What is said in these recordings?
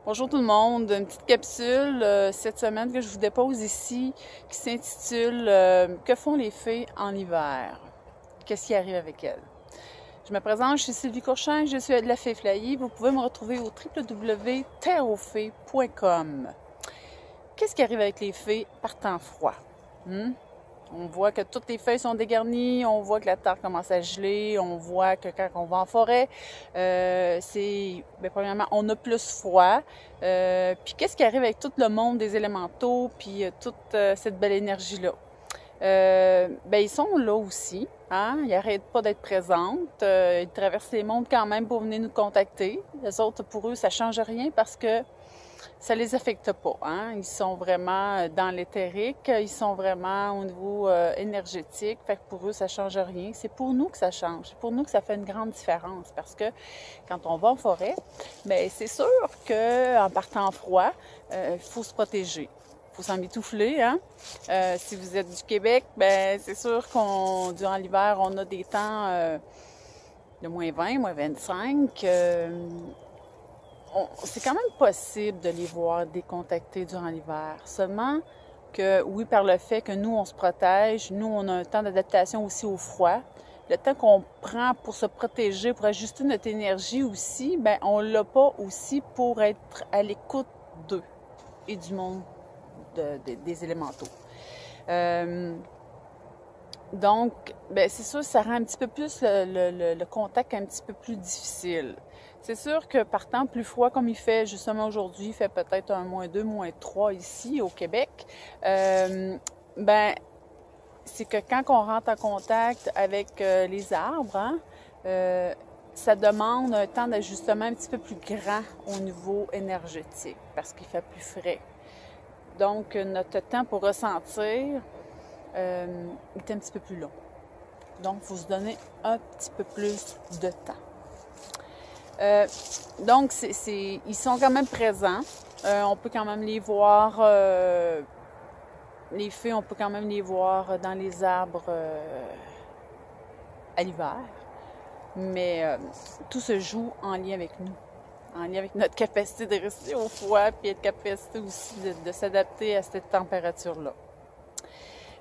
Bonjour tout le monde, une petite capsule cette semaine que je vous dépose ici qui s'intitule Que font les fées en hiver? Qu'est-ce qui arrive avec elles? Je me présente, je suis Sylvie Courchain, je suis de la Fée Flyée. Vous pouvez me retrouver au www.terreauxfées.com. Qu'est-ce qui arrive avec les fées par temps froid? On voit que toutes les feuilles sont dégarnies, on voit que la terre commence à geler, on voit que quand on va en forêt, premièrement, on a plus froid. Puis qu'est-ce qui arrive avec tout le monde des élémentaux, puis toute cette belle énergie-là? Ils sont là aussi, hein? Ils n'arrêtent pas d'être présentes. Ils traversent les mondes quand même pour venir nous contacter. Les autres, pour eux, ça ne change rien parce que ça les affecte pas, hein? Ils sont vraiment dans l'éthérique, ils sont vraiment au niveau énergétique, fait que pour eux, ça change rien. C'est pour nous que ça change, c'est pour nous que ça fait une grande différence parce que quand on va en forêt, c'est sûr qu'en partant froid, il faut se protéger. Il faut s'en mitoufler, hein? Si vous êtes du Québec, c'est sûr qu'on durant l'hiver, on a des temps de moins 20, moins 25. C'est quand même possible de les voir décontactés durant l'hiver. Seulement que, oui, par le fait que nous, on se protège, nous, on a un temps d'adaptation aussi au froid. Le temps qu'on prend pour se protéger, pour ajuster notre énergie aussi, on ne l'a pas aussi pour être à l'écoute d'eux et du monde des élémentaux. Donc, c'est sûr, ça rend un petit peu plus le contact un petit peu plus difficile. C'est sûr que partant plus froid comme il fait justement aujourd'hui, il fait peut-être un -2, -3 ici au Québec, c'est que quand on rentre en contact avec les arbres, hein, ça demande un temps d'ajustement un petit peu plus grand au niveau énergétique parce qu'il fait plus frais. Donc, notre temps pour ressentir est un petit peu plus long. Donc, il faut se donner un petit peu plus de temps. Donc, ils sont quand même présents. On peut quand même les voir, les fées, on peut quand même les voir dans les arbres à l'hiver. Mais tout se joue en lien avec nous, en lien avec notre capacité de rester au froid, puis notre capacité aussi de s'adapter à cette température-là.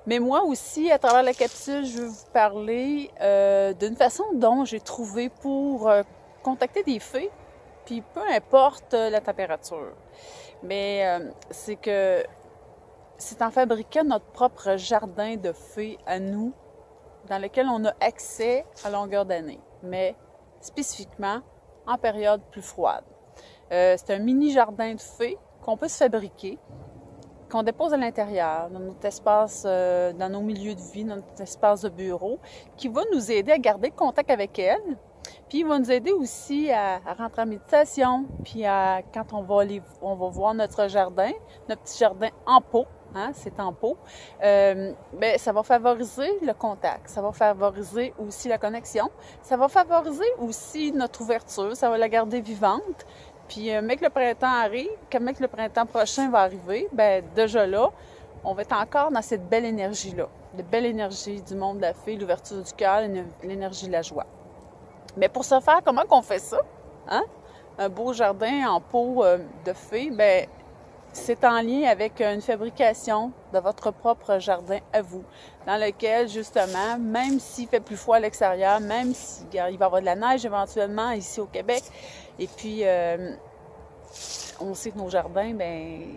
Mais moi aussi, à travers la capsule, je veux vous parler d'une façon dont j'ai trouvé pour contacter des fées, puis peu importe la température. Mais c'est que c'est en fabriquant notre propre jardin de fées à nous, dans lequel on a accès à longueur d'année, mais spécifiquement en période plus froide. C'est un mini jardin de fées qu'on peut se fabriquer, qu'on dépose à l'intérieur, dans notre espace, dans nos milieux de vie, dans notre espace de bureau, qui va nous aider à garder contact avec elles. Puis il va nous aider aussi à rentrer en méditation, puis quand on va voir notre jardin, notre petit jardin en pot, hein, c'est en pot, ça va favoriser le contact, ça va favoriser aussi la connexion, ça va favoriser aussi notre ouverture, ça va la garder vivante. Puis, mec, le printemps arrive, comme mec, le printemps prochain va arriver, déjà là, on va être encore dans cette belle énergie-là. La belle énergie du monde de la fée, l'ouverture du cœur, l'énergie de la joie. Mais pour ce faire, comment qu'on fait ça? Hein? Un beau jardin en pot de fée, c'est en lien avec une fabrication de votre propre jardin à vous, dans lequel, justement, même s'il fait plus froid à l'extérieur, même s'il va y avoir de la neige éventuellement ici au Québec, et puis on sait que nos jardins,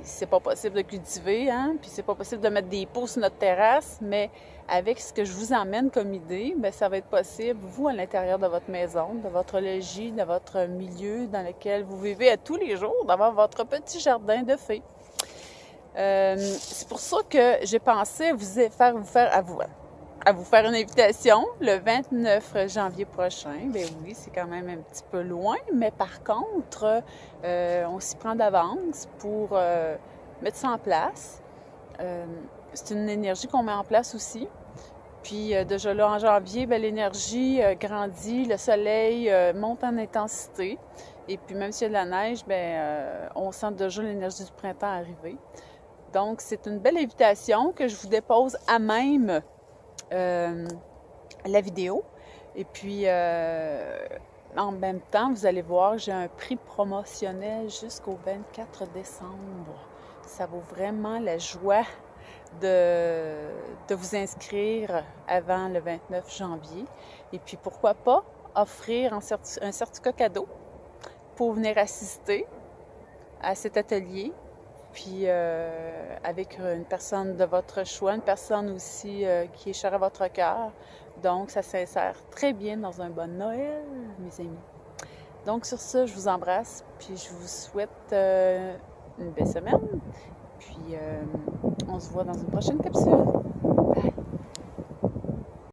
c'est pas possible de cultiver, hein, puis c'est pas possible de mettre des pots sur notre terrasse, mais avec ce que je vous emmène comme idée, ça va être possible, vous, à l'intérieur de votre maison, de votre logis, de votre milieu dans lequel vous vivez à tous les jours, d'avoir votre petit jardin de fées. C'est pour ça que j'ai pensé à vous faire une invitation le 29 janvier prochain. Oui, c'est quand même un petit peu loin, mais par contre, on s'y prend d'avance pour mettre ça en place. C'est une énergie qu'on met en place aussi. Puis déjà là, en janvier, l'énergie grandit, le soleil monte en intensité. Et puis même s'il y a de la neige, on sent déjà l'énergie du printemps arriver. Donc, c'est une belle invitation que je vous dépose à même la vidéo. Et puis, en même temps, vous allez voir, j'ai un prix promotionnel jusqu'au 24 décembre. Ça vaut vraiment la joie de vous inscrire avant le 29 janvier. Et puis, pourquoi pas offrir un certificat cadeau pour venir assister à cet atelier. Puis, avec une personne de votre choix, une personne aussi qui est chère à votre cœur. Donc, ça s'insère très bien dans un bon Noël, mes amis. Donc, sur ça, je vous embrasse, puis je vous souhaite une belle semaine. Puis, on se voit dans une prochaine capsule.